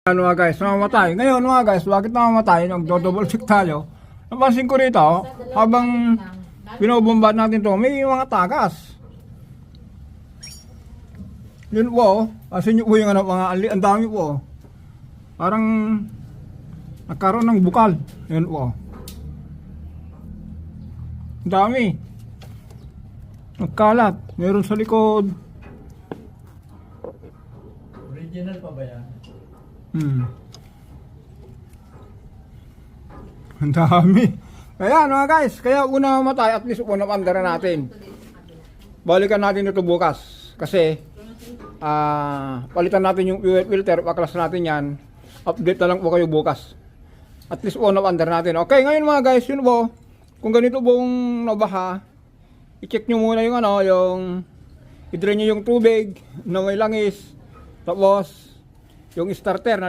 Ano nga guys, namamatay. Ngayon mga guys, bakit namamatay? Nag-double check tayo. Napansin ko rito, habang binobomba natin to, may mga tagas. Yun po, asin nyo po yung mga ang dami po. Parang nagkaroon ng bukal. Yun po. Ang dami. Nagkalat. Meron sa likod. Original pa ba yan? Ang dami. Kaya mga guys, kaya una matay, at least una pandara natin. Balikan natin ito bukas. Kasi palitan natin yung fuel filter, paklas natin yan. Update na lang po kayo bukas. At least una pandara natin. Okay, ngayon mga guys, yun po. Kung ganito pong nabaha, i-check nyo muna yung i-drain nyo yung tubig na may langis. Tapos yung starter na